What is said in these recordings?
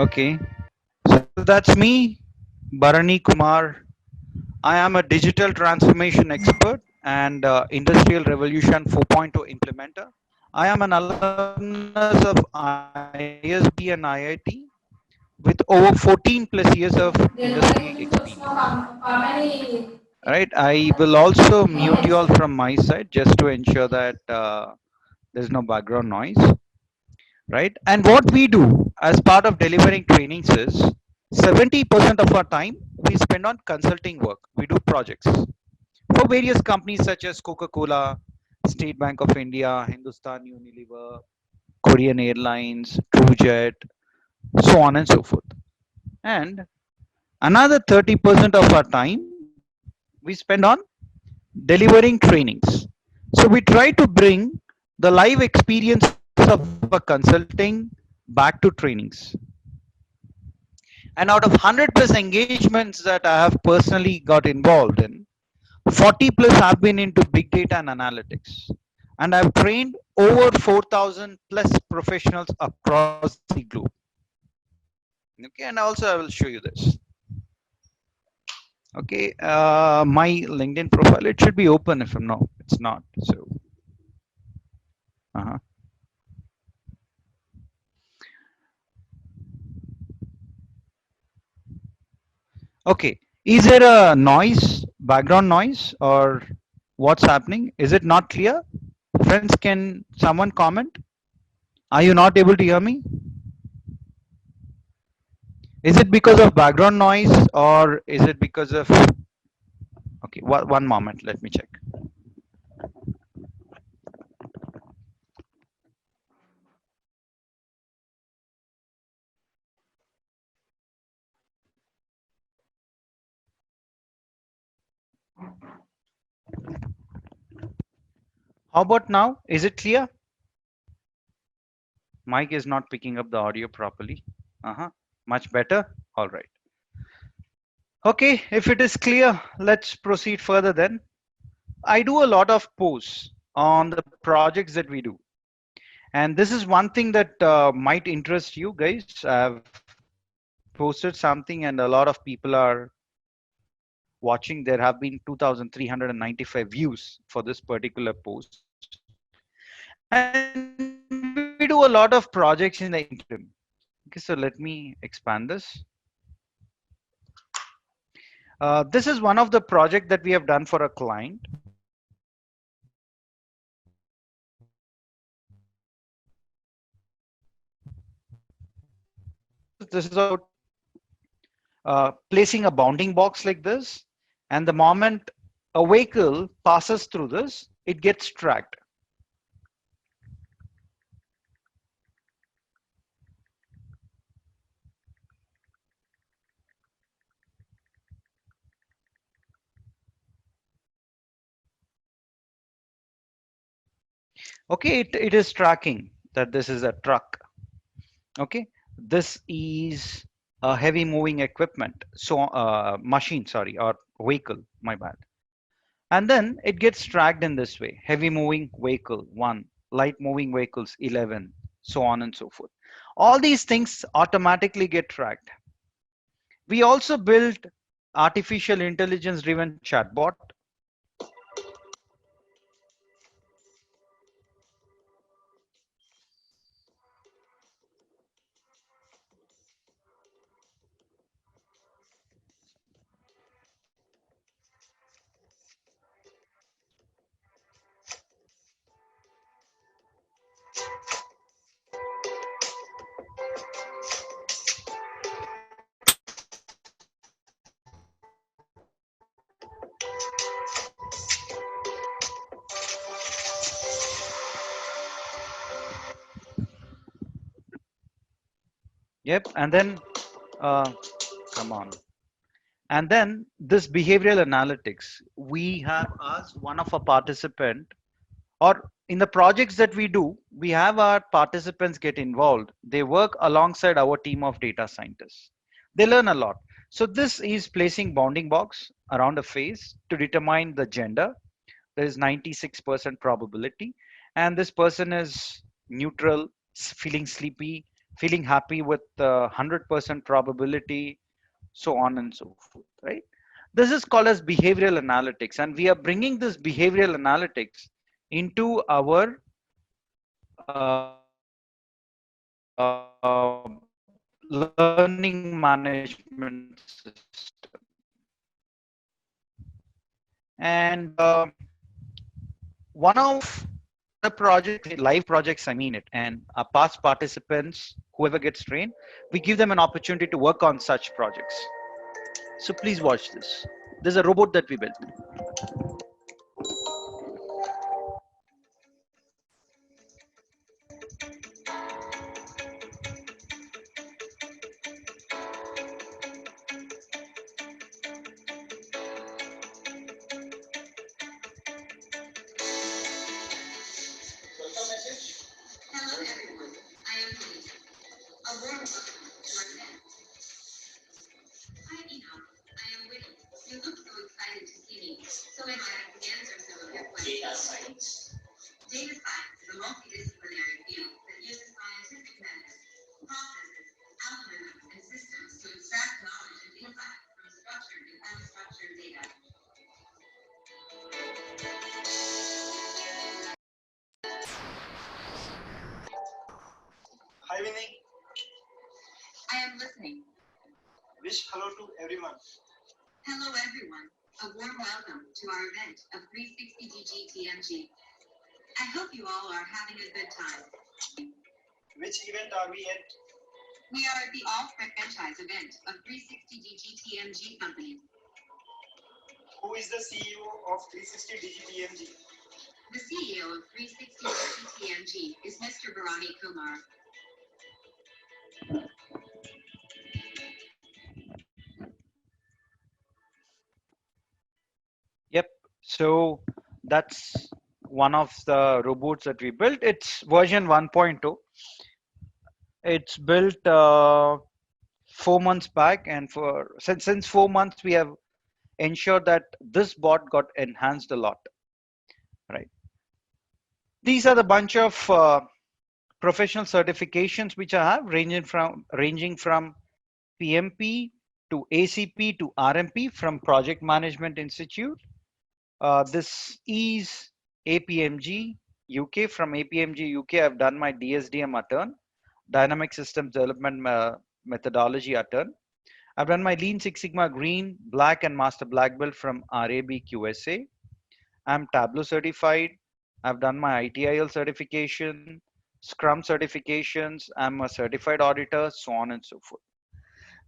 Okay, so that's me, Bharani Kumar. I am a digital transformation expert and Industrial Revolution 4.0 implementer. I am an alumnus of ISB and IIT with over 14 plus years of industry experience. Right, I will also mute you all from my side just to ensure that there's no background noise. Right, and what we do as part of delivering trainings is 70% of our time we spend on consulting work. We do projects for various companies such as Coca-Cola, State Bank of India, Hindustan Unilever, Korean Airlines, TrueJet, so on and so forth. And another 30% of our time we spend on delivering trainings. So we try to bring the live experience of a consulting back to trainings. And out of 100 plus engagements that I have personally got involved in, 40 plus have been into big data and analytics. And I've trained over 4,000 plus professionals across the globe. Okay, and also I will show you this. Okay, my LinkedIn profile, it should be open if I'm no, it's not. So, uh-huh. Okay, is there a noise, background noise, or what's happening? Is it not clear? Friends, can someone comment? Are you not able to hear me? Is it because of background noise or is it because of, okay, one moment, let me check. How about now? Is it clear? Mic is not picking up the audio properly. Uh-huh. Much better. All right. Okay, if it is clear, let's proceed further then. I do a lot of posts on the projects that we do. And this is one thing that might interest you guys. I've posted something and a lot of people are watching. There have been 2,395 views for this particular post. And we do a lot of projects in the interim. Okay, so let me expand this. This is one of the project that we have done for a client. This is about placing a bounding box like this, and the moment a vehicle passes through this, it gets tracked. Okay, it is tracking that this is a truck. Okay, this is a heavy moving equipment, so machine, sorry, or vehicle, my bad. And then it gets tracked in this way: heavy moving vehicle 1, light moving vehicles 11, so on and so forth. All these things automatically get tracked. We also built artificial intelligence driven chatbot. Yep, and then uh, come on. And then this behavioral analytics, we have asked one of our participant, or in the projects that we do, we have our participants get involved. They work alongside our team of data scientists. They learn a lot. So this is placing bounding box around a face to determine the gender. There is 96% probability, and this person is neutral, feeling sleepy, feeling happy with 100% probability, so on and so forth, right? This is called as behavioral analytics, and we are bringing this behavioral analytics into our learning management system. And one of the project, live projects, I mean it, and our past participants, whoever gets trained, we give them an opportunity to work on such projects. So please watch this. There's a robot that we built. Hi Vinay. I am listening. Wish hello to everyone. Hello everyone. A warm welcome to our event of 360 DGTMG. I hope you all are having a good time. Which event are we at? We are at the All Franchise event of 360 DGTMG company. Who is the CEO of 360 DGTMG? The CEO of 360 DGTMG is Mr. Bharani Kumar. Yep. So that's one of the robots that we built. It's version 1.0. It's built 4 months back, and for since 4 months we have ensured that this bot got enhanced a lot. Right. These are the bunch of professional certifications which I have, ranging from PMP to ACP to RMP from Project Management Institute. This is APMG UK. From APMG UK, I've done my DSDM attern, Dynamic Systems Development Methodology attern. I've done my Lean Six Sigma Green, Black and Master Black Belt from RAB QSA. I'm Tableau certified. I've done my ITIL certification, Scrum certifications. I'm a certified auditor, so on and so forth.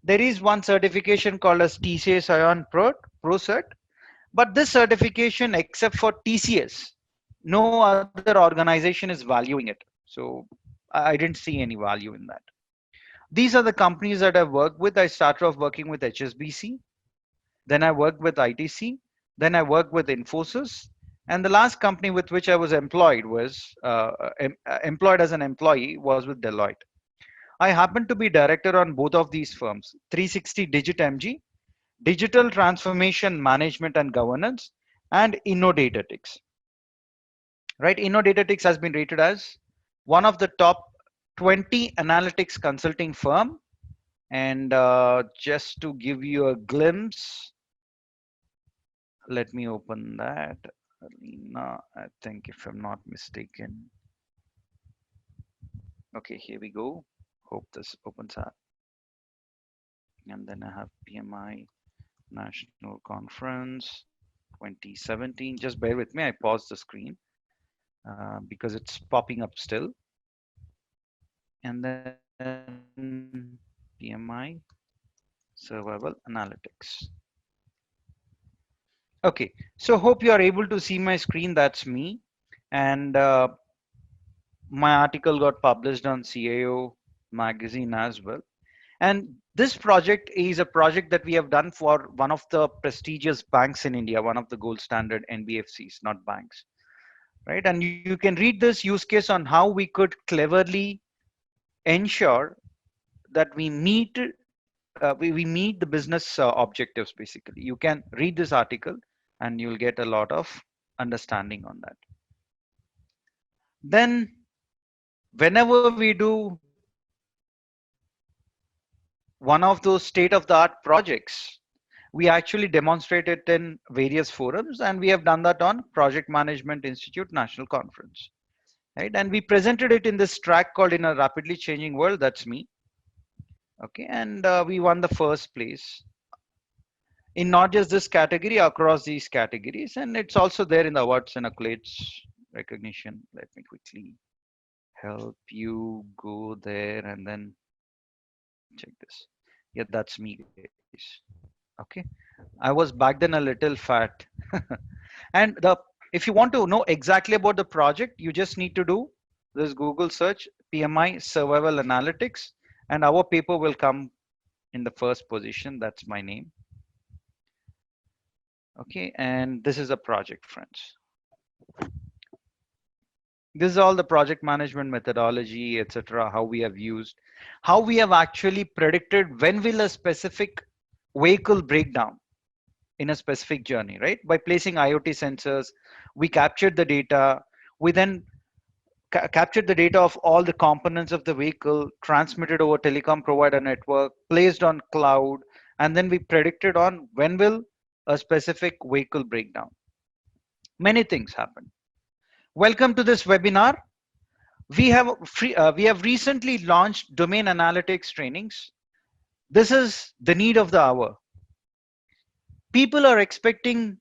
There is one certification called as TCS Ion Pro Cert, but this certification, except for TCS, no other organization is valuing it. So I didn't see any value in that. These are the companies that I've worked with. I started off working with HSBC, then I worked with ITC, then I worked with Infosys, and the last company with which I was employed as an employee was with Deloitte. I happen to be director on both of these firms, 360 Digit MG, Digital Transformation Management and Governance, and InnoDataTix. Right, InnoDataTix has been rated as one of the top 20 analytics consulting firm. And just to give you a glimpse, let me open that. Alina, I think if I'm not mistaken. Okay, here we go. Hope this opens up. And then I have PMI National Conference 2017. Just bear with me. I paused the screen because it's popping up still. And then PMI Survival Analytics. Okay, so hope you are able to see my screen. That's me. And my article got published on CIO magazine as well. And this project is a project that we have done for one of the prestigious banks in India, one of the gold standard NBFCs, not banks, right? And you can read this use case on how we could cleverly ensure that we meet the business objectives. Basically, you can read this article and you'll get a lot of understanding on that. Then whenever we do one of those state of the art projects. We actually demonstrate it in various forums, and we have done that on Project Management Institute National Conference, right? And we presented it in this track called In a Rapidly Changing World. That's me. Okay, and we won the first place in not just this category, across these categories, and it's also there in the awards and accolades recognition. Let me quickly help you go there and then check this. Yeah, that's me, guys. Okay, I was back then a little fat. And the if you want to know exactly about the project, you just need to do this Google search PMI survival analytics, and our paper will come in the first position. That's my name. Okay, and this is a project, friends. This is all the project management methodology, etc. How we have used, how we have actually predicted when will a specific vehicle break down in a specific journey, right? By placing IoT sensors, we captured the data. We then captured the data of all the components of the vehicle, transmitted over telecom provider network, placed on cloud, and then we predicted on when will a specific vehicle break down. Many things happen. Welcome to this webinar. We have recently launched domain analytics trainings. This is the need of the hour. People are expecting,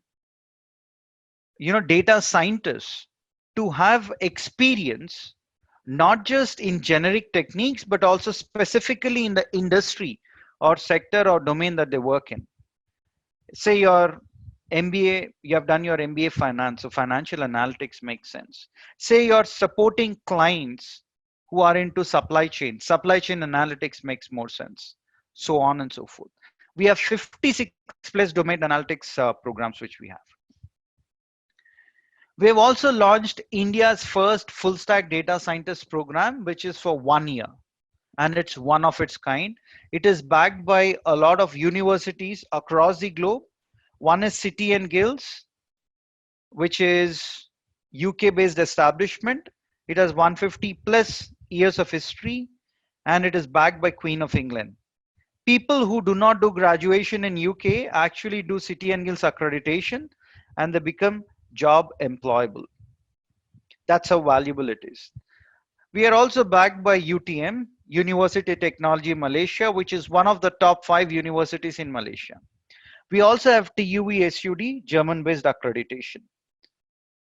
data scientists to have experience not just in generic techniques but also specifically in the industry or sector or domain that they work in. Say your MBA, you have done your MBA finance, so financial analytics makes sense. Say you're supporting clients who are into supply chain analytics makes more sense, so on and so forth. We have 56 plus domain analytics programs which we have. We have also launched India's first full stack data scientist program, which is for 1 year, and it's one of its kind. It is backed by a lot of universities across the globe. One is City and Guilds, which is UK based establishment. It has 150 plus years of history, and it is backed by Queen of England. People who do not do graduation in UK actually do City and Guilds accreditation, and they become job employable. That's how valuable it is. We are also backed by UTM, University Technology Malaysia, which is one of the top 5 universities in Malaysia. We also have TUV SUD, German based accreditation.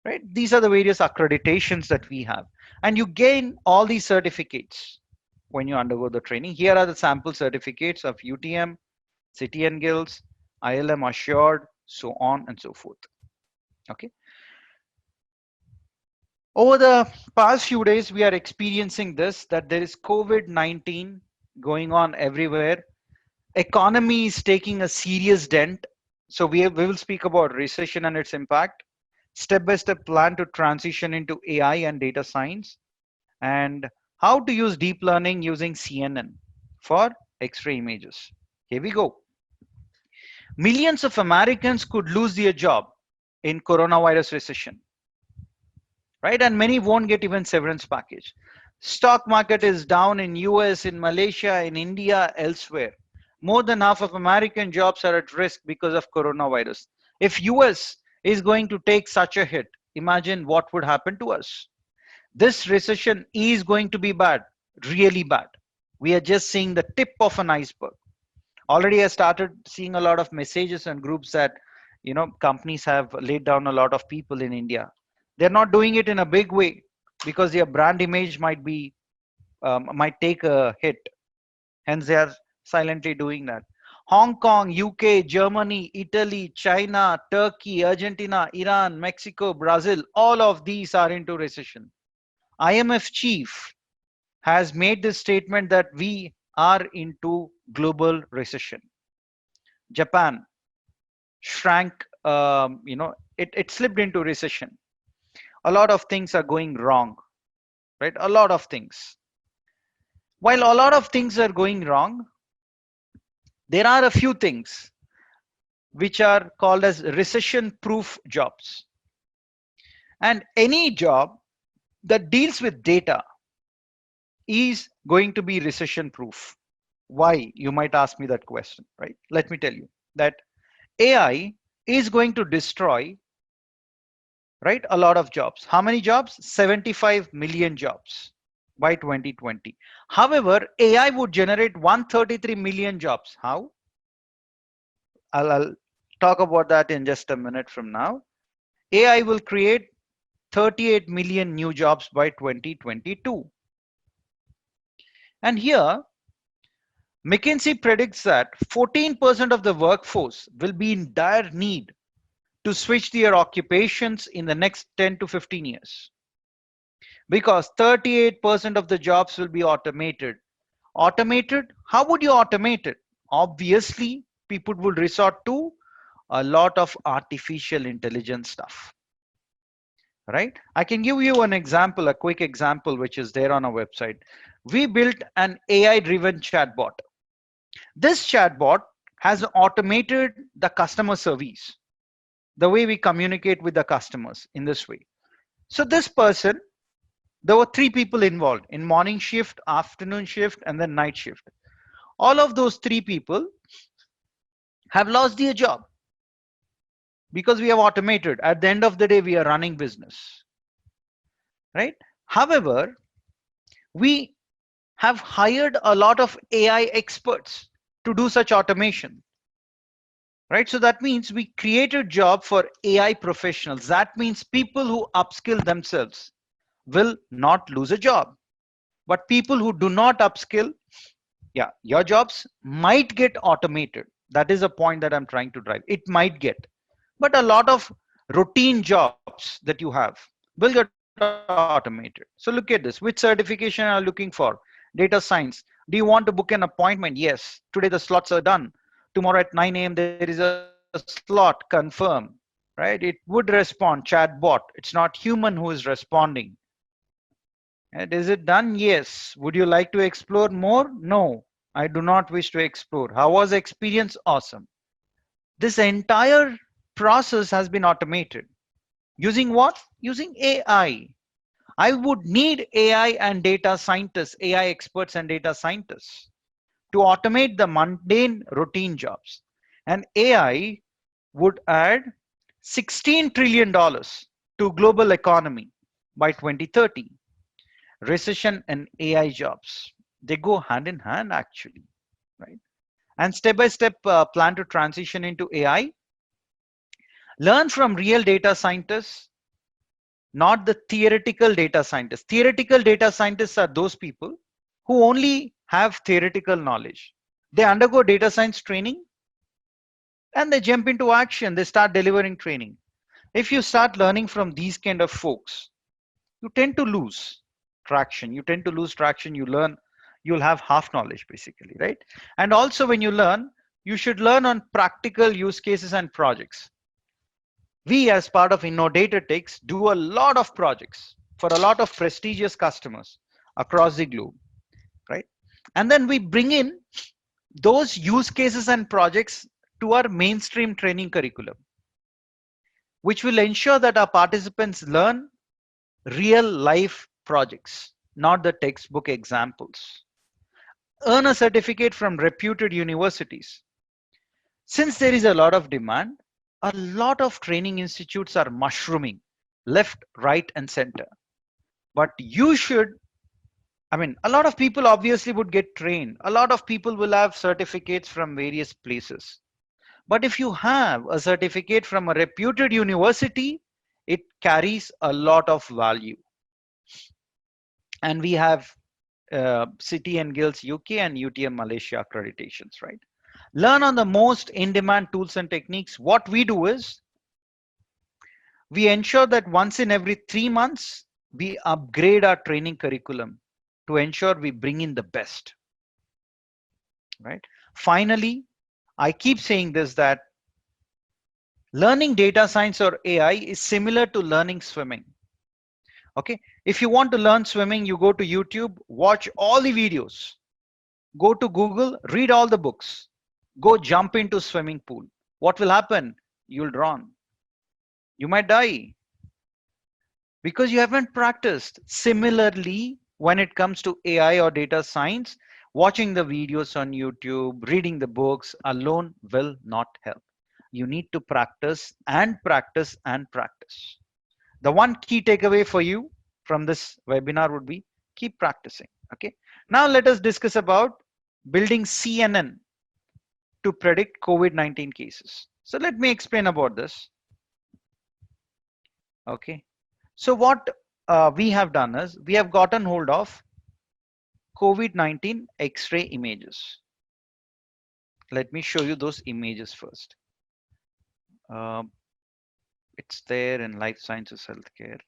Right? These are the various accreditations that we have. And you gain all these certificates when you undergo the training. Here are the sample certificates of UTM, City and Guilds, ILM Assured, so on and so forth. Okay. Over the past few days, we are experiencing this, that there is COVID-19 going on everywhere. Economy is taking a serious dent. So we will speak about recession and its impact, step-by-step plan to transition into AI and data science, and how to use deep learning using CNN for X-ray images. Here we go. Millions of Americans could lose their job in coronavirus recession, right? And many won't get even severance package. Stock market is down in US, in Malaysia, in India, elsewhere. More than half of American jobs are at risk because of coronavirus. If US is going to take such a hit, imagine what would happen to us. This recession is going to be bad, really bad. We are just seeing the tip of an iceberg. Already I started seeing a lot of messages and groups that, companies have laid down a lot of people in India. They're not doing it in a big way because their brand image might take a hit. Hence, they are silently doing that. Hong Kong, UK, Germany, Italy, China, Turkey, Argentina, Iran, Mexico, Brazil, all of these are into recession. IMF chief has made this statement that we are into global recession. Japan shrank, it slipped into recession. A lot of things are going wrong, right? A lot of things. While a lot of things are going wrong, there are a few things which are called as recession proof jobs. And any job that deals with data is going to be recession proof. Why? You might ask me that question, right? Let me tell you that AI is going to destroy, right, a lot of jobs. How many jobs? 75 million jobs by 2020. However, AI would generate 133 million jobs. How? I'll talk about that in just a minute from now. AI will create 38 million new jobs by 2022. And here, McKinsey predicts that 14% of the workforce will be in dire need to switch their occupations in the next 10 to 15 years, because 38% of the jobs will be automated. Automated? How would you automate it? Obviously, people would resort to a lot of artificial intelligence stuff, right? I can give you an example, a quick example, which is there on our website. We built an AI driven chatbot. This chatbot has automated the customer service, the way we communicate with the customers in this way. So this person, there were three people involved in morning shift, afternoon shift, and then night shift. All of those three people have lost their job because we have automated. At the end of the day, we are running business, right? However, we have hired a lot of AI experts to do such automation, right? So that means we created job for AI professionals. That means people who upskill themselves will not lose a job. But people who do not upskill, yeah, your jobs might get automated. That is a point that I'm trying to drive. It might get, but a lot of routine jobs that you have will get automated. So look at this. Which certification are you looking for? Data science. Do you want to book an appointment? Yes. Today the slots are done. Tomorrow at 9 a.m. there is a slot. Confirm. Right? It would respond. Chatbot. It's not human who is responding. And is it done? Yes. Would you like to explore more? No. I do not wish to explore. How was the experience? Awesome. This entire process has been automated. Using what? Using AI. I would need AI and data scientists, AI experts and data scientists to automate the mundane routine jobs. And AI would add $16 trillion to global economy by 2030. Recession and AI jobs, they go hand in hand actually, right? And step by step plan to transition into AI. Learn from real data scientists, not the theoretical data scientists. Theoretical data scientists are those people who only have theoretical knowledge. They undergo data science training and they jump into action. They start delivering training. If you start learning from these kind of folks, you tend to lose traction. You tend to lose traction. You learn, you'll have half knowledge basically, right? And also when you learn, you should learn on practical use cases and projects. We as part of InnoDataTix do a lot of projects for a lot of prestigious customers across the globe, right? And then we bring in those use cases and projects to our mainstream training curriculum, which will ensure that our participants learn real life projects, not the textbook examples. Earn a certificate from reputed universities. Since there is a lot of demand, a lot of training institutes are mushrooming left, right, and center. But you should, I mean, a lot of people obviously would get trained. A lot of people will have certificates from various places. But if you have a certificate from a reputed university, it carries a lot of value. And we have City and Guilds UK and UTM Malaysia accreditations, right? Learn on the most in-demand tools and techniques. What we do is we ensure that once in every 3 months, we upgrade our training curriculum to ensure we bring in the best, right? Finally, I keep saying this, that learning data science or AI is similar to learning swimming. Okay, if you want to learn swimming, you go to YouTube, watch all the videos, go to Google, read all the books, go jump into swimming pool. What will happen? You'll drown. You might die because you haven't practiced. Similarly, when it comes to AI or data science, Watching the videos on YouTube, reading the books alone will not help. You need to practice and practice and practice. The one key takeaway for you from this webinar would be keep practicing. Okay. Now let us discuss about building CNN to predict COVID-19 cases. So let me explain about this. Okay. So what we have done is we have gotten hold of COVID-19 X-ray images. Let me show you those images first. Um, it's there in Life Sciences Healthcare.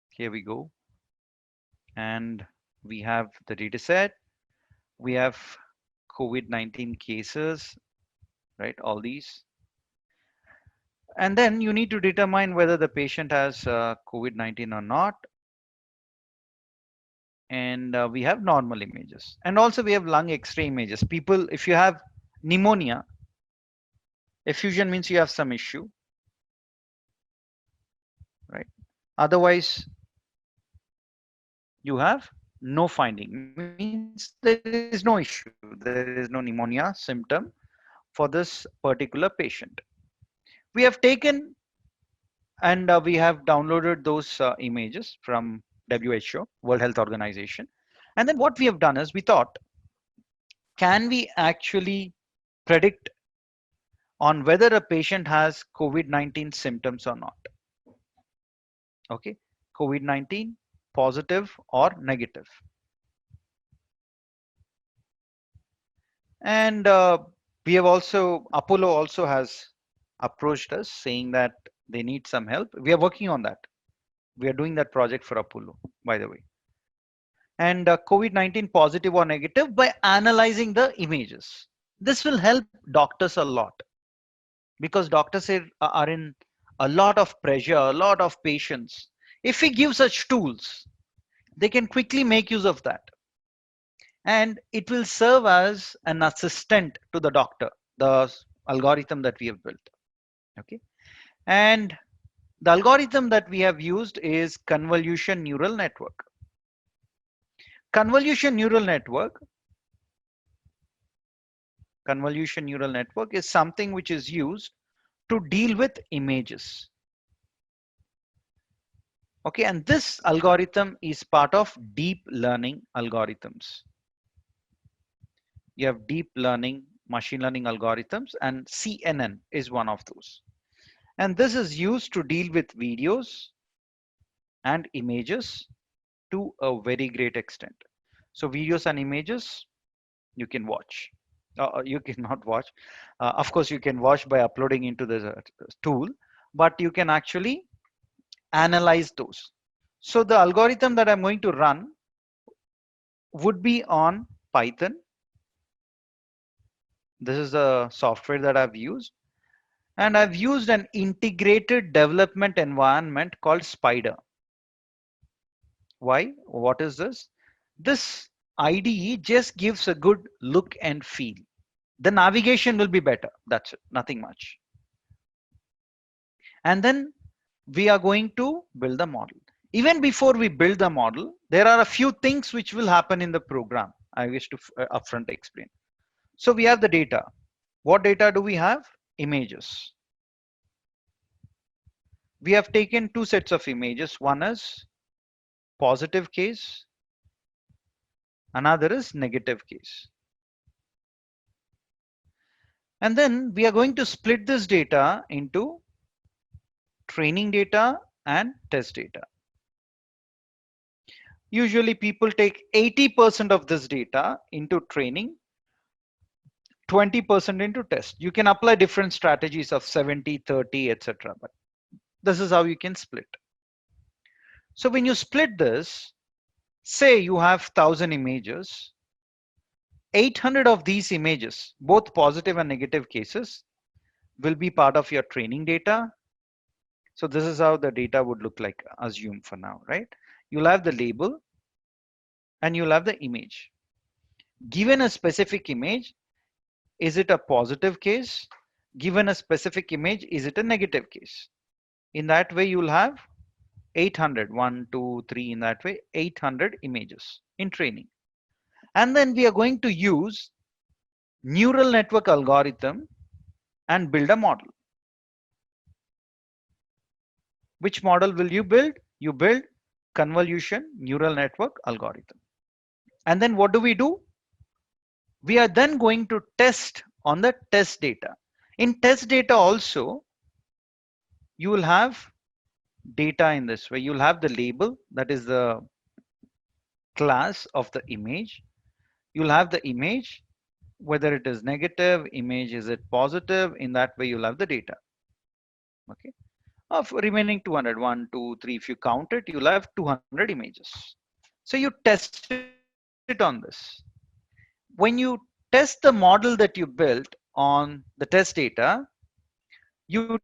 Here we go. And we have the data set. We have COVID-19 cases, right? All these. And then you need to determine whether the patient has COVID-19 or not. And we have normal images. And also we have lung X-ray images. People, if you have pneumonia, effusion means you have some issue, right? Otherwise, you have no finding, means there is no issue. There is no pneumonia symptom for this particular patient. We have taken and we have downloaded those images from WHO, World Health Organization. And then what we have done is we thought, can we actually predict on whether a patient has COVID-19 symptoms or not? Okay, COVID-19 positive or negative. And we have also, Apollo also has approached us saying that they need some help. We are working on that. We are doing that project for Apollo, by the way. And COVID-19 positive or negative by analyzing the images. This will help doctors a lot because doctors are in a lot of pressure, a lot of patience. If we give such tools, they can quickly make use of that. And it will serve as an assistant to the doctor, the algorithm that we have built. Okay. And the algorithm that we have used is convolution neural network. Convolution neural network is something which is used to deal with images. Okay, and this algorithm is part of deep learning algorithms. You have deep learning, machine learning algorithms, and CNN is one of those. And this is used to deal with videos and images to a very great extent. So videos and images you can watch. You cannot watch. Of course, you can watch by uploading into the tool, but you can actually analyze those. So the algorithm that I'm going to run would be on Python. This is the software that I've used. And I've used an integrated development environment called Spider. Why? What is this? This IDE just gives a good look and feel. The navigation will be better. That's it, nothing much. And then we are going to build the model. Even before we build the model, there are a few things which will happen in the program. I wish to upfront explain. So we have the data. What data do we have? Images. We have taken two sets of images. One is positive case. Another is negative case. And then we are going to split this data into training data and test data. Usually people take 80% of this data into training, 20% into test. You can apply different strategies of 70, 30, etc. But this is how you can split. So when you split this, say you have 1,000 images, 800 of these images, both positive and negative cases, will be part of your training data. So this is how the data would look like, assume for now, right? You'll have the label and you'll have the image. Given a specific image, is it a positive case? Given a specific image, is it a negative case? In that way, you'll have 800, 1, 2, 3, in that way, 800 images in training. And then we are going to use neural network algorithm and build a model. Which model will you build? You build convolution neural network algorithm. And then what do? We are then going to test on the test data. In test data also, you will have data in this way. You'll have the label, that is the class of the image. You'll have the image, whether it is negative image, is it positive? In that way, you'll have the data. Okay. Of remaining 200, 1, 2, 3, if you count it, you'll have 200 images. So you test it on this. When you test the model that you built on the test data, you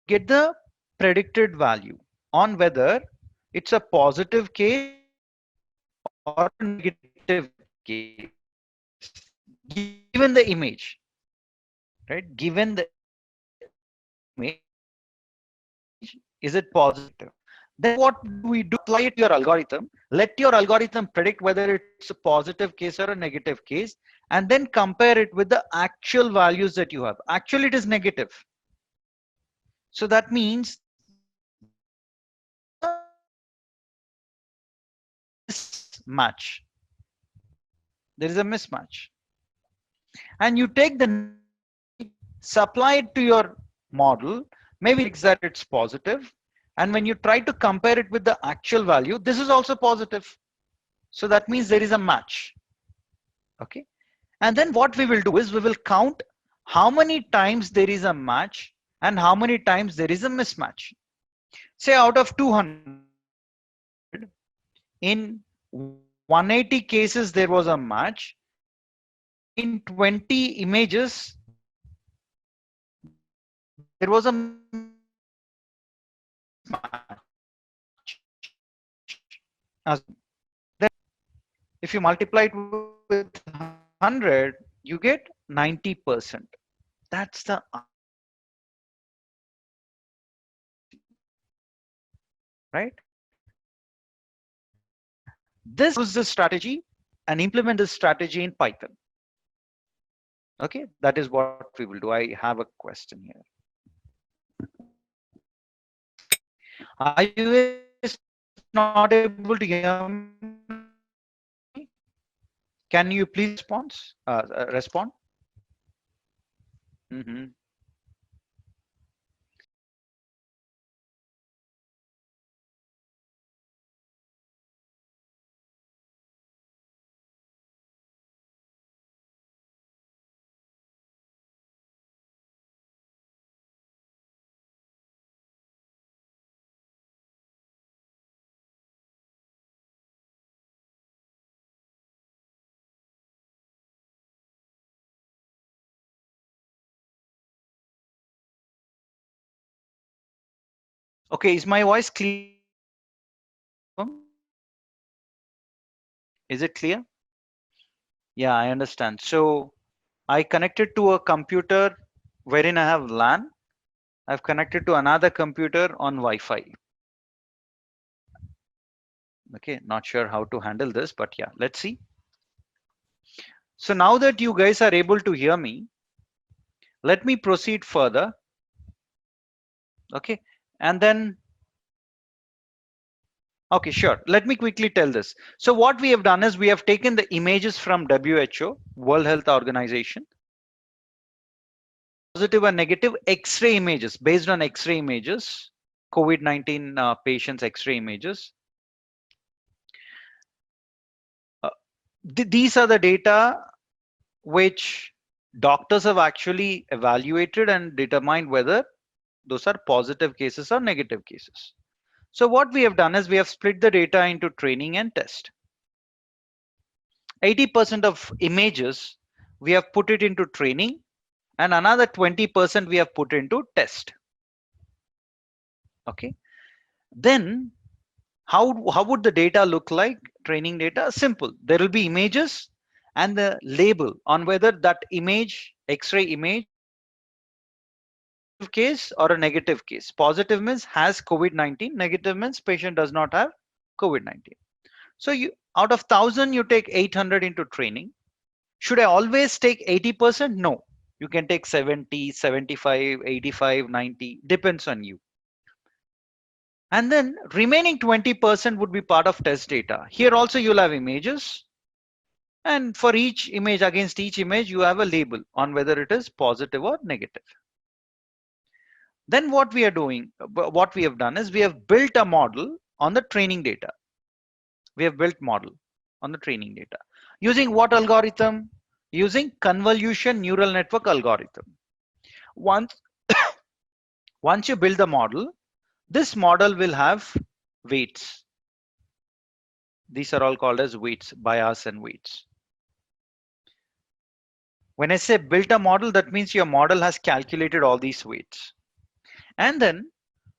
get the predicted value on whether it's a positive case or a negative case given the image, right? Given the image, is it positive or negative? Then what do? We do apply it to your algorithm. Let your algorithm predict whether it's a positive case or a negative case, and then compare it with the actual values that you have. Actually, it is negative. So that means there is a mismatch. There is a mismatch. And you take the supply it to your model, maybe it's that it's positive. And when you try to compare it with the actual value, this is also positive. So that means there is a match. Okay. And then what we will do is we will count how many times there is a match and how many times there is a mismatch. Say out of 200, in 180 cases there was a match. In 20 images, there was a mismatch. Then if you multiply it with 100, you get 90%. That's the right. This use this strategy and implement this strategy in Python. Okay, that is what we will do. I have a question here. Are you guys not able to hear me? Can you please respond? Respond. Mm-hmm. Okay, is my voice clear? Is it clear? Yeah, I understand. So I connected to a computer wherein I have LAN. I've connected to another computer on Wi-Fi. Okay, not sure how to handle this, but yeah, let's see. So now that you guys are able to hear me, let me proceed further. Okay, and then okay, sure. Let me quickly tell this. So what we have done is we have taken the images from WHO, World Health Organization, positive and negative X-ray images based on X-ray images, COVID-19 patients X-ray images. These are the data which doctors have actually evaluated and determined whether those are positive cases or negative cases. So what we have done is we have split the data into training and test. 80% of images we have put it into training and another 20% we have put into test. Okay. Then how would the data look like? Training data, simple. There will be images and the label on whether that image, X-ray image, is positive or negative. case or a negative case. Positive means has COVID-19. Negative means patient does not have COVID-19. So you out of 1000, you take 800 into training. Should I always take 80%? No. You can take 70, 75, 85, 90, depends on you. And then remaining 20% would be part of test data. Here also you'll have images. And for each image, against each image, you have a label on whether it is positive or negative. Then what we are doing, what we have done is we have built a model on the training data. We have built model on the training data. Using what algorithm? Using convolution neural network algorithm. Once, once you build the model, this model will have weights. These are all called as weights, bias and weights. When I say built a model, that means your model has calculated all these weights. And then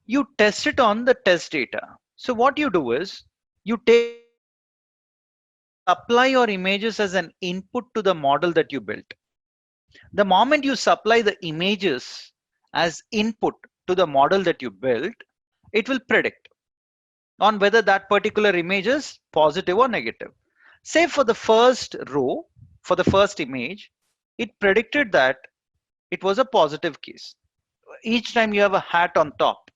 you test it on the test data. So what you do is you supply your images as an input to the model that you built. The moment you supply the images as input to the model that you built, it will predict on whether that particular image is positive or negative. Say for the first row, for the first image, it predicted that it was a positive case. Each time you have a hat on top,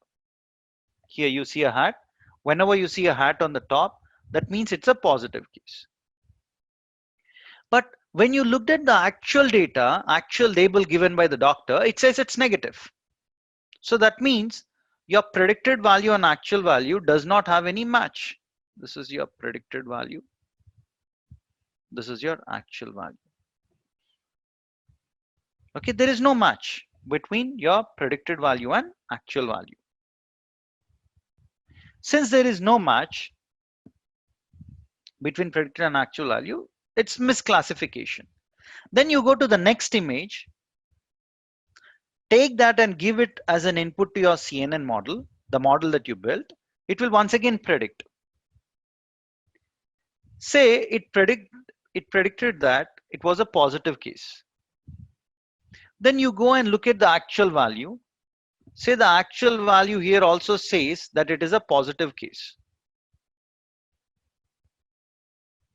here you see a hat. Whenever you see a hat on the top, that means it's a positive case. But when you looked at the actual data, actual label given by the doctor, it says it's negative. So that means your predicted value and actual value does not have any match. This is your predicted value. This is your actual value. Okay, there is no match between your predicted value and actual value. Since there is no match between predicted and actual value, it's misclassification. Then you go to the next image, take that and give it as an input to your CNN model, the model that you built. It will once again predict. Say it predicted that it was a positive case. Then you go and look at the actual value. Say the actual value here also says that it is a positive case.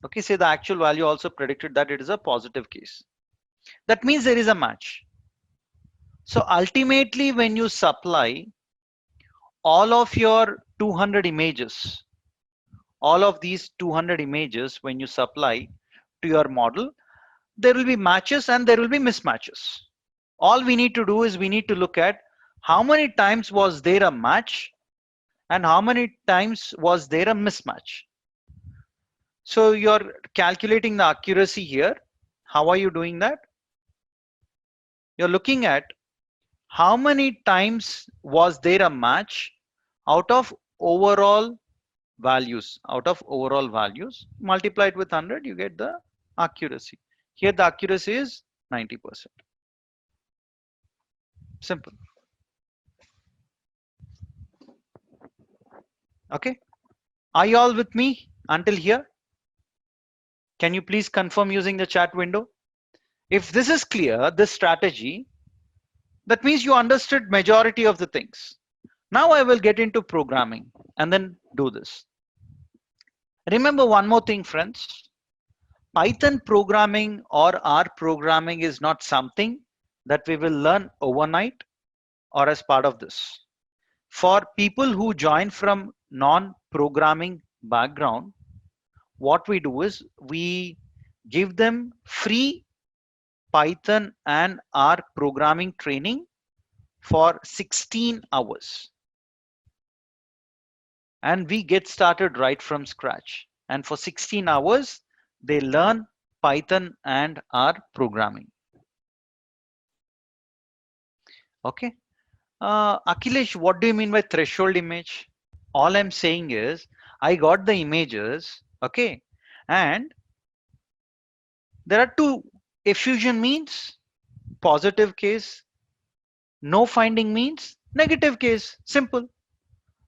Okay, say the actual value also predicted that it is a positive case. That means there is a match. So ultimately, when you supply all of your 200 images, all of these 200 images, when you supply to your model, there will be matches and there will be mismatches. All we need to do is we need to look at how many times was there a match and how many times was there a mismatch. So you're calculating the accuracy here. How are you doing that? You're looking at how many times was there a match out of overall values. Out of overall values, multiply it with 100, you get the accuracy. Here the accuracy is 90%. Simple. Okay, are you all with me until here? Can you please confirm using the chat window? If this is clear, this strategy, that means you understood majority of the things. Now I will get into programming and then do this. Remember one more thing, friends. Python programming or R programming is not something that we will learn overnight or as part of this. For people who join from non-programming background, what we do is we give them free Python and R programming training for 16 hours. And we get started right from scratch. And for 16 hours, they learn Python and R programming. Okay. Akhilesh, what do you mean by threshold image? All I'm saying is I got the images, okay, and there are two. Effusion means positive case, no finding means negative case. Simple.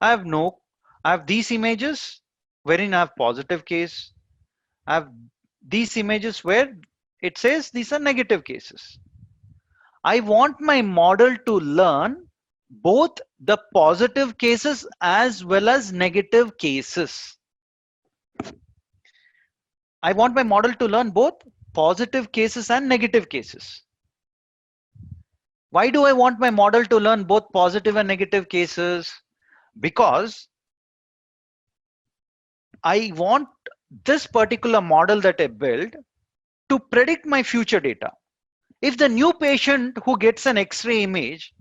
I have these images wherein I have positive case. I have these images where it says these are negative cases. I want my model to learn both the positive cases as well as negative cases. I want my model to learn both positive cases and negative cases. Why do I want my model to learn both positive and negative cases? Because I want this particular model that I build to predict my future data. If the new patient who gets an X-ray image,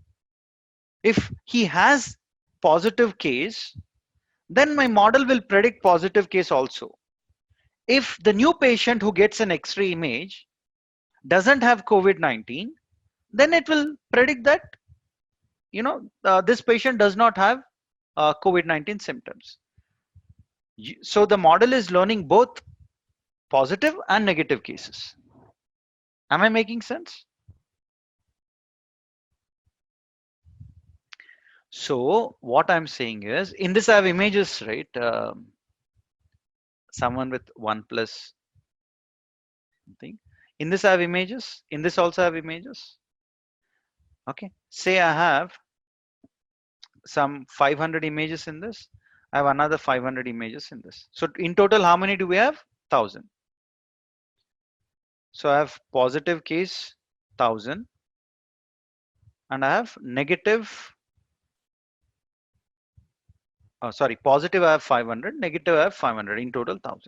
if he has positive case, then my model will predict positive case also. If the new patient who gets an X-ray image doesn't have COVID-19, then it will predict that this patient does not have COVID-19 symptoms. So the model is learning both positive and negative cases. Am I making sense? So what I'm saying is, in this I have images, right? Someone with 1 plus something. In this I have images. In this also I have images. Okay. Say I have some 500 images in this. I have another 500 images in this. So in total, how many do we have? 1000. So I have positive case 1000 and I have negative. Sorry, positive I have 500, negative I have 500, in total 1000.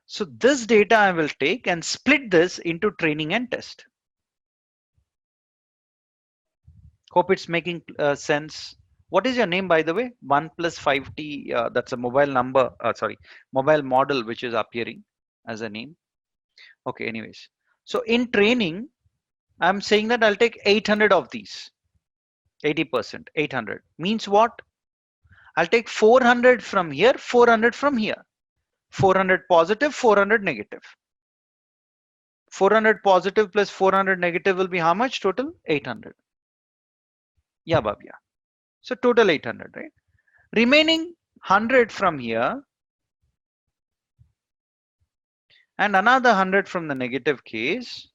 So this data I will take and split this into training and test. Hope it's making sense. What is your name, by the way? 1 plus 5T, that's a mobile number, sorry, mobile model which is appearing as a name. Okay, anyways. So in training, I'm saying that I'll take 800 of these. 80%, 800. Means what? I'll take 400 from here, 400 from here. 400 positive, 400 negative. 400 positive plus 400 negative will be how much total? 800. Yeah, Bhavya. So total 800, right? Remaining 100 from here and another 100 from the negative case.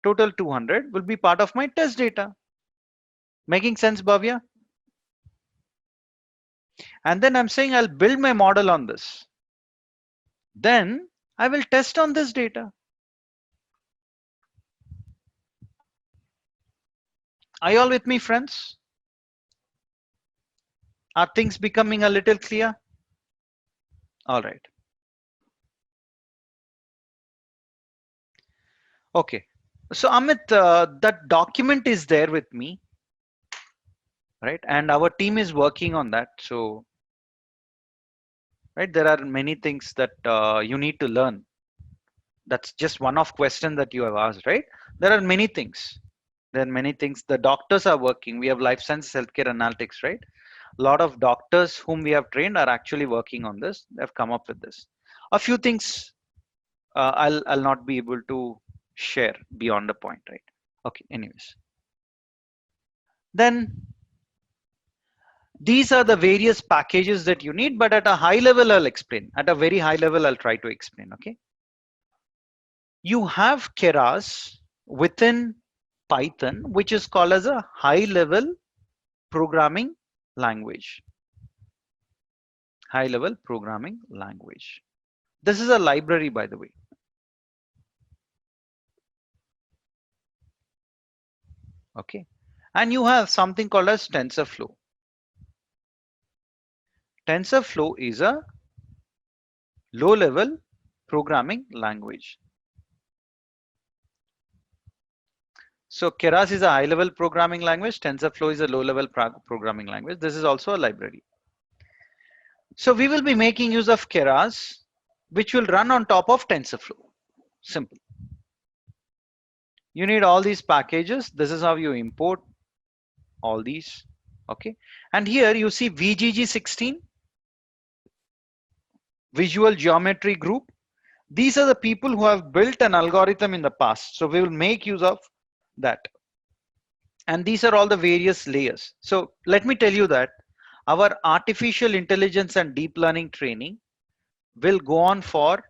Total 200 will be part of my test data. Making sense, Bhavya? And then I'm saying I'll build my model on this. Then I will test on this data. Are you all with me, friends? Are things becoming a little clear? All right. Okay. So Amit, that document is there with me, right? And our team is working on that. So, right, there are many things that you need to learn. That's just one of question that you have asked, right? There are many things. There are many things. The doctors are working. We have life sciences healthcare analytics, right? A lot of doctors whom we have trained are actually working on this. They have come up with this. A few things I'll not be able to share beyond the point, right? Okay, anyways. Then these are the various packages that you need, but at a high level, I'll explain. At a very high level, I'll try to explain, okay? You have Keras within Python, which is called as a high level programming language. High level programming language. This is a library, by the way. Okay. And you have something called as TensorFlow. TensorFlow is a low level programming language. So Keras is a high level programming language. TensorFlow is a low level programming language. This is also a library. So we will be making use of Keras, which will run on top of TensorFlow. Simple. You need all these packages. This is how you import all these. Okay. And here you see VGG16, Visual Geometry Group. These are the people who have built an algorithm in the past. So we will make use of that. And these are all the various layers. So let me tell you that our artificial intelligence and deep learning training will go on for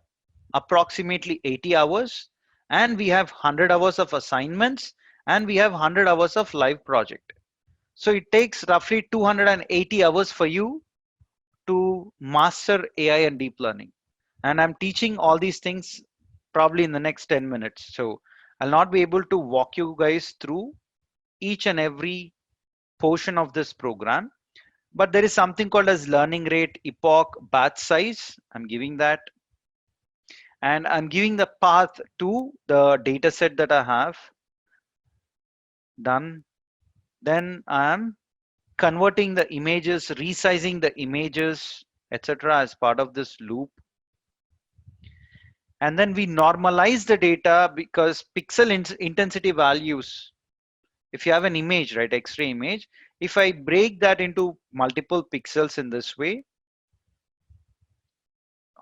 approximately 80 hours. And we have 100 hours of assignments and we have 100 hours of live project. So it takes roughly 280 hours for you to master AI and deep learning. And I'm teaching all these things probably in the next 10 minutes. So I'll not be able to walk you guys through each and every portion of this program. But there is something called as learning rate, epoch, batch size. I'm giving that. And I'm giving the path to the data set that I have done. Then I'm converting the images, resizing the images, etc. as part of this loop. And then we normalize the data because pixel intensity values, if you have an image, right, X-ray image, if I break that into multiple pixels in this way,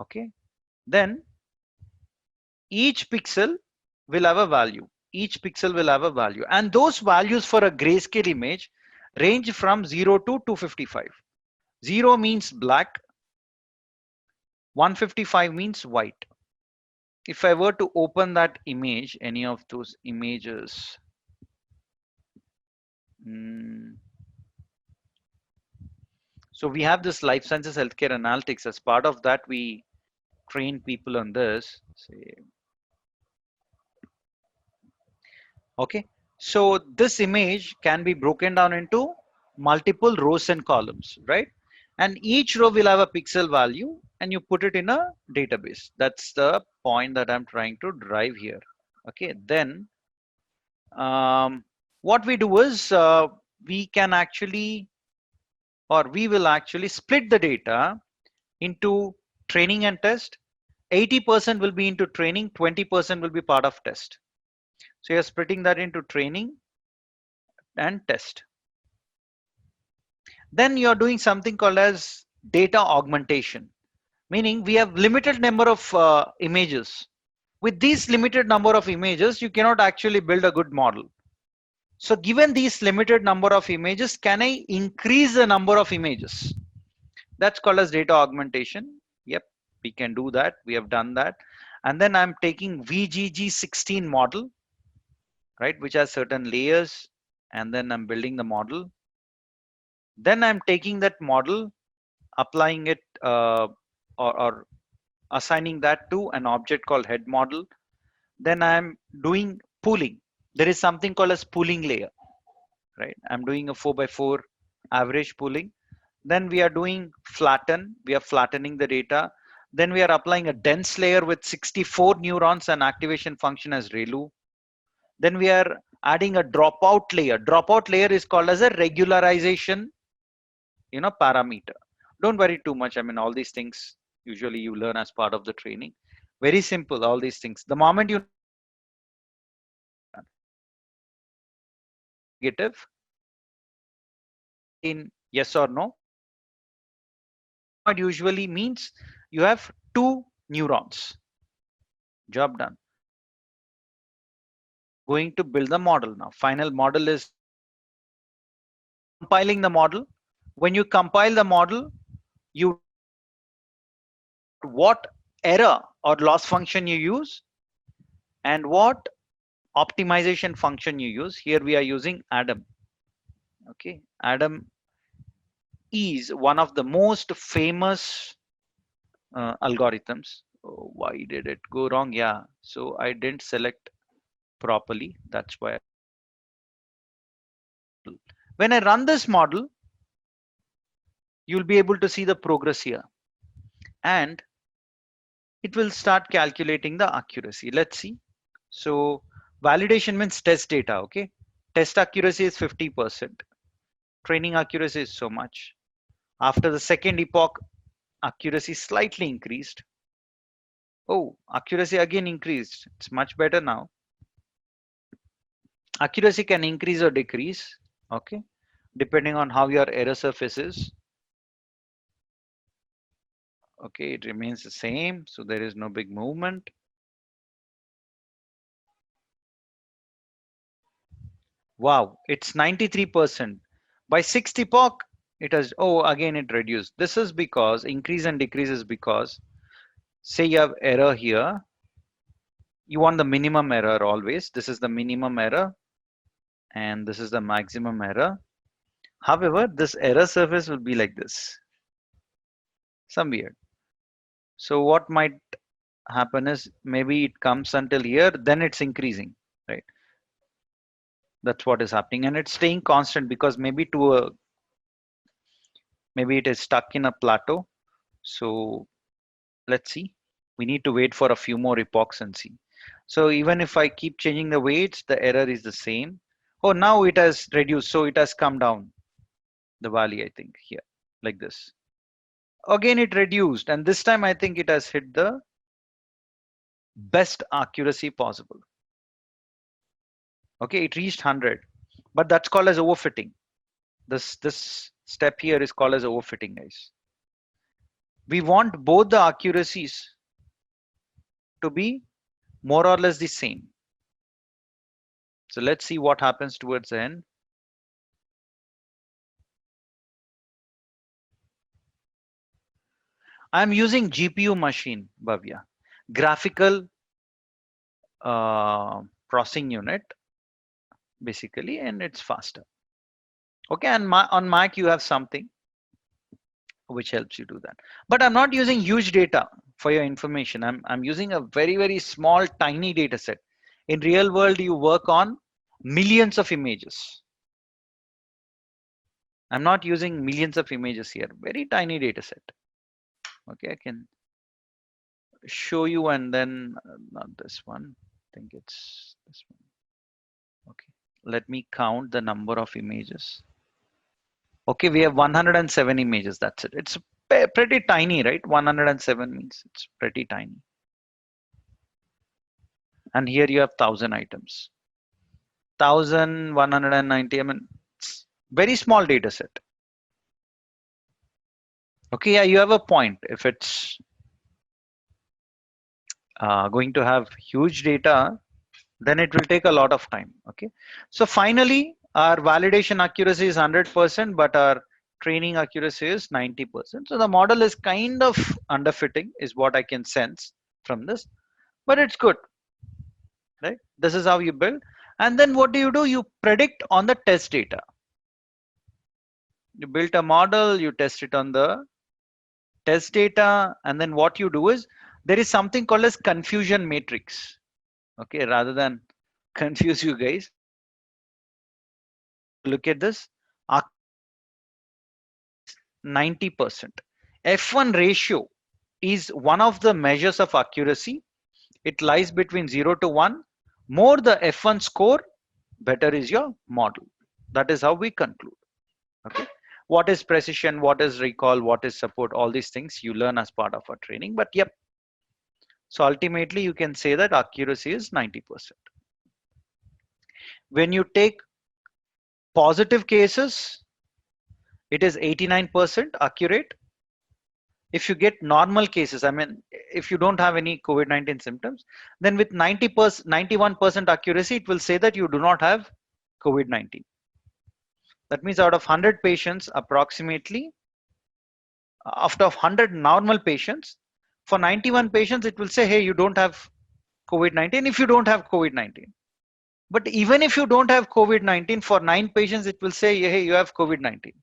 okay, then each pixel will have a value. Each pixel will have a value. And those values for a grayscale image range from 0 to 255. 0 means black, 155 means white. If I were to open that image, any of those images, so we have this life sciences healthcare analytics. As part of that, we train people on this. Say, okay, so this image can be broken down into multiple rows and columns, right? And each row will have a pixel value, and you put it in a database. That's the point that I'm trying to drive here. Okay, then what we do is we can actually, or we will actually split the data into training and test. 80% will be into training, 20% will be part of test. So you're splitting that into training and test. Then you're doing something called as data augmentation, meaning we have limited number of images. With these limited number of images, you cannot actually build a good model. So given these limited number of images, can I increase the number of images? That's called as data augmentation. Yep, we can do that. We have done that. And then I'm taking VGG16 model, right, which has certain layers, and then I'm building the model. Then I'm taking that model, applying it or assigning that to an object called head model. Then I'm doing pooling. There is something called as pooling layer, right? I'm doing a 4x4 average pooling. Then we are doing flatten. We are flattening the data. Then we are applying a dense layer with 64 neurons and activation function as ReLU. Then we are adding a dropout layer. Dropout layer is called as a regularization, parameter. Don't worry too much. I mean, all these things usually you learn as part of the training. Very simple, all these things. The moment you negative in yes or no, what usually means you have two neurons. Job done. Going to build the model now. Final model is compiling the model. When you compile the model, you what error or loss function you use and what optimization function you use. Here we are using Adam. Okay, Adam is one of the most famous algorithms. Oh, why did it go wrong? Yeah, so I didn't select properly. That's why. When I run this model, you'll be able to see the progress here, and it will start calculating the accuracy. Let's see. So validation means test data. Okay, test accuracy is 50%. Training accuracy is so much. After the second epoch, accuracy slightly increased. Oh, accuracy again increased. It's much better now. Accuracy can increase or decrease, okay, depending on how your error surface is. Okay, it remains the same, so there is no big movement. Wow, it's 93%. By sixth epoch, it has, oh, again it reduced. This is because increase and decrease is because, say you have error here, you want the minimum error always. This is the minimum error and this is the maximum error. However, this error surface will be like this, some weird. So what might happen is maybe it comes until here, then it's increasing, right? That's what is happening, and it's staying constant because maybe it is stuck in a plateau. So let's see. We need to wait for a few more epochs and see. So even if I keep changing the weights, the error is the same. Oh, now it has reduced, so it has come down the valley, I think, here, like this. Again, it reduced, and this time I think it has hit the best accuracy possible. Okay, it reached 100, but that's called as overfitting. This step here is called as overfitting, guys. We want both the accuracies to be more or less the same. So let's see what happens towards the end. I'm using GPU machine, Bhavya, graphical processing unit, basically, and it's faster. Okay, and on Mac you have something which helps you do that. But I'm not using huge data for your information. I'm using a very small, tiny data set. In real world, you work on millions of images. I'm not using millions of images here, very tiny data set. Okay, I can show you, and then not this one. I think it's this one. Okay, let me count the number of images. Okay, we have 107 images. That's it. It's pretty tiny, right? 107 means it's pretty tiny. And here you have 1000 items. 1190. I mean, it's very small data set. Okay, yeah, you have a point. If it's going to have huge data, then it will take a lot of time. Okay, so finally our validation accuracy is 100%, but our training accuracy is 90%. So the model is kind of underfitting is what I can sense from this, but it's good, right? This is how you build. And then what do? You predict on the test data. You built a model, you test it on the test data, and then what you do is there is something called as confusion matrix. Okay, rather than confuse you guys, look at this. 90%. F1 ratio is one of the measures of accuracy. It lies between 0 to 1. More the F1 score, better is your model. That is how we conclude. Okay. What is precision? What is recall? What is support? All these things you learn as part of our training. But yep. So ultimately, you can say that accuracy is 90%. When you take positive cases, it is 89% accurate. If you get normal cases, I mean, if you don't have any COVID-19 symptoms, then with 90%, 91% accuracy, it will say that you do not have COVID-19. That means out of 100 patients, approximately, after 100 normal patients, for 91 patients, it will say, hey, you don't have COVID-19 if you don't have COVID-19. But even if you don't have COVID-19, for 9 patients, it will say, hey, you have COVID-19.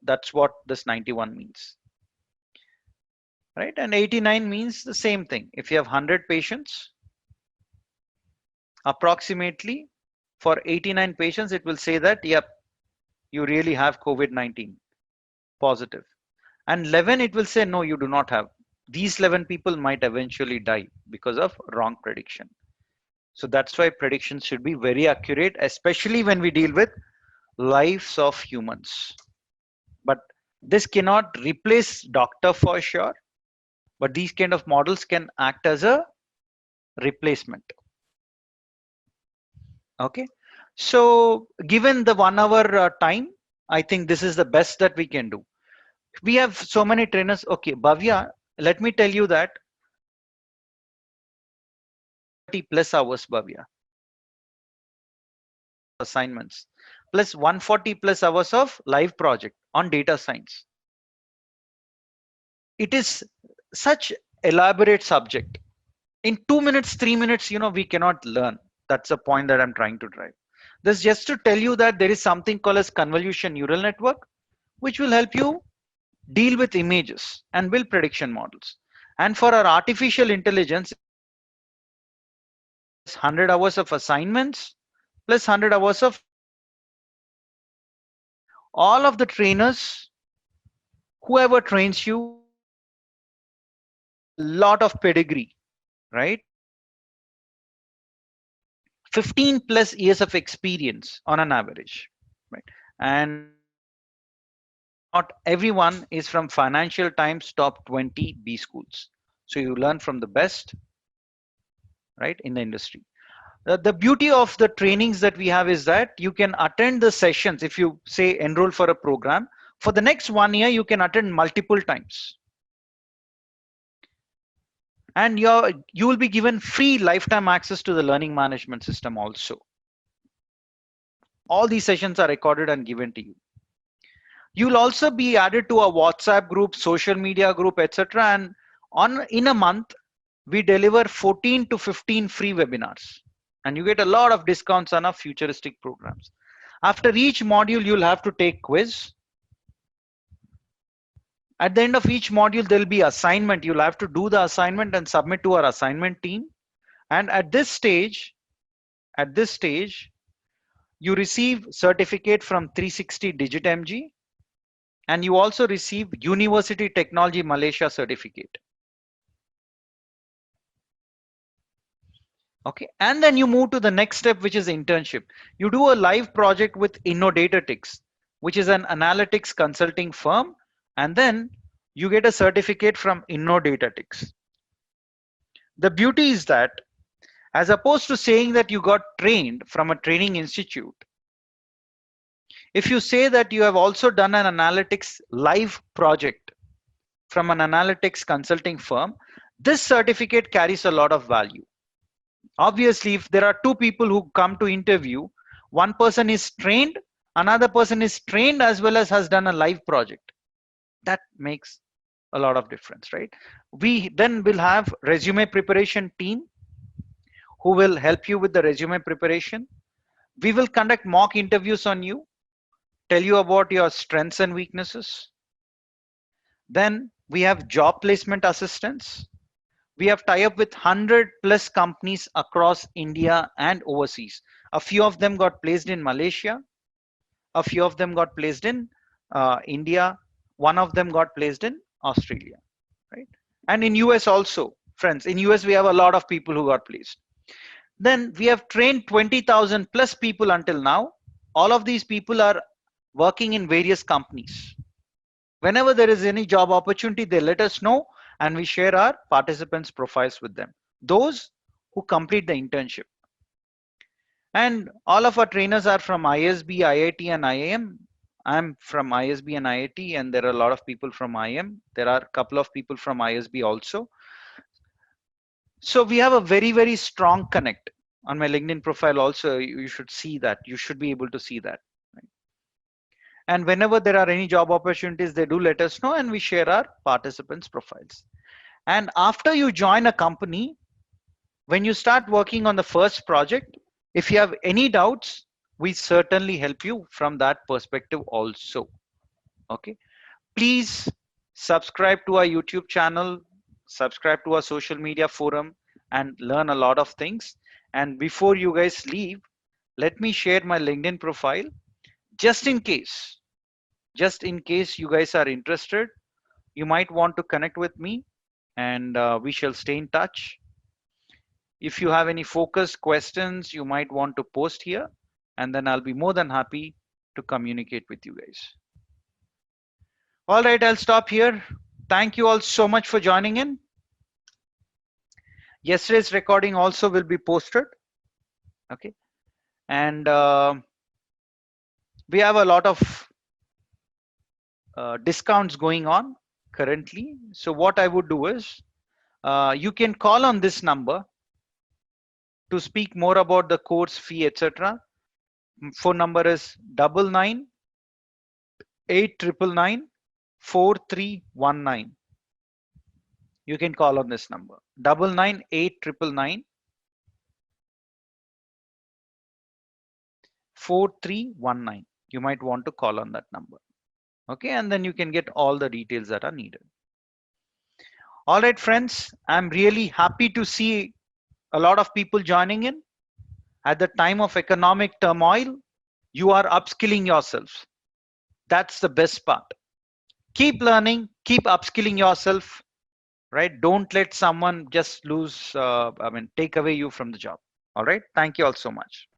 That's what this 91 means. Right? And 89 means the same thing. If you have 100 patients, approximately for 89 patients, it will say that, yep, you really have COVID-19 positive. And 11, it will say, no, you do not have. These 11 people might eventually die because of wrong prediction. So that's why predictions should be very accurate, especially when we deal with lives of humans. But this cannot replace doctor for sure. But these kind of models can act as a replacement. Okay. So given the 1 hour time, I think this is the best that we can do. We have so many trainers. Okay, Bhavya, let me tell you that 30 plus hours, Bhavya, assignments, plus 140 plus hours of live project on data science. It is such elaborate subject. In 2 minutes, 3 minutes, we cannot learn. That's the point that I'm trying to drive. This is just to tell you that there is something called as convolution neural network, which will help you deal with images and build prediction models. And for our artificial intelligence, it is 100 hours of assignments plus 100 hours of all of the trainers, whoever trains you, a lot of pedigree, right? 15 plus years of experience on an average, right? And not everyone is from Financial Times top 20 B schools. So you learn from the best, right, in the industry. The beauty of the trainings that we have is that you can attend the sessions. If you say enroll for a program, for the next 1 year, you can attend multiple times. And you will be given free lifetime access to the learning management system also. All these sessions are recorded and given to you. You'll also be added to a WhatsApp group, social media group, etc. And in a month, we deliver 14 to 15 free webinars. And you get a lot of discounts on our futuristic programs. After each module, you'll have to take quiz. At the end of each module, there'll be assignment. You'll have to do the assignment and submit to our assignment team. And at this stage, you receive certificate from 360 Digit MG, and you also receive University Technology Malaysia certificate. Okay, and then you move to the next step, which is internship. You do a live project with InnoDataTix, which is an analytics consulting firm, and then you get a certificate from InnoDataTix. The beauty is that, as opposed to saying that you got trained from a training institute, if you say that you have also done an analytics live project from an analytics consulting firm, this certificate carries a lot of value. Obviously, if there are two people who come to interview, one person is trained, another person is trained as well as has done a live project. That makes a lot of difference, right? We then will have resume preparation team who will help you with the resume preparation. We will conduct mock interviews on you, tell you about your strengths and weaknesses. Then we have job placement assistance. We have tie up with 100 plus companies across India and overseas. A few of them got placed in Malaysia. A few of them got placed in India. One of them got placed in Australia, right? And in US also, friends, in US we have a lot of people who got placed. Then we have trained 20,000 plus people until now. All of these people are working in various companies. Whenever there is any job opportunity, they let us know and we share our participants' profiles with them, those who complete the internship. And all of our trainers are from ISB, IIT, and IIM. I'm from ISB and IIT, and there are a lot of people from IIM. There are a couple of people from ISB also. So we have a very, very strong connect. On my LinkedIn profile also, you should see that. You should be able to see that. And whenever there are any job opportunities, they do let us know and we share our participants' profiles. And after you join a company, when you start working on the first project, if you have any doubts, we certainly help you from that perspective also. Okay. Please subscribe to our YouTube channel, subscribe to our social media forum, and learn a lot of things. And before you guys leave, let me share my LinkedIn profile just in case you guys are interested. You might want to connect with me and we shall stay in touch. If you have any focused questions, you might want to post here, and then I'll be more than happy to communicate with you guys. All right, I'll stop here. Thank you all so much for joining in. Yesterday's recording also will be posted. Okay. And we have a lot of discounts going on currently. So what I would do is you can call on this number to speak more about the course fee, etc. Phone number is 9989994319. You can call on this number 998999 4319. You might want to call on that number. Okay, and then you can get all the details that are needed. All right, friends, I'm really happy to see a lot of people joining in. At the time of economic turmoil, you are upskilling yourselves. That's the best part. Keep learning, keep upskilling yourself, right? Don't let someone just take away you from the job. All right. Thank you all so much.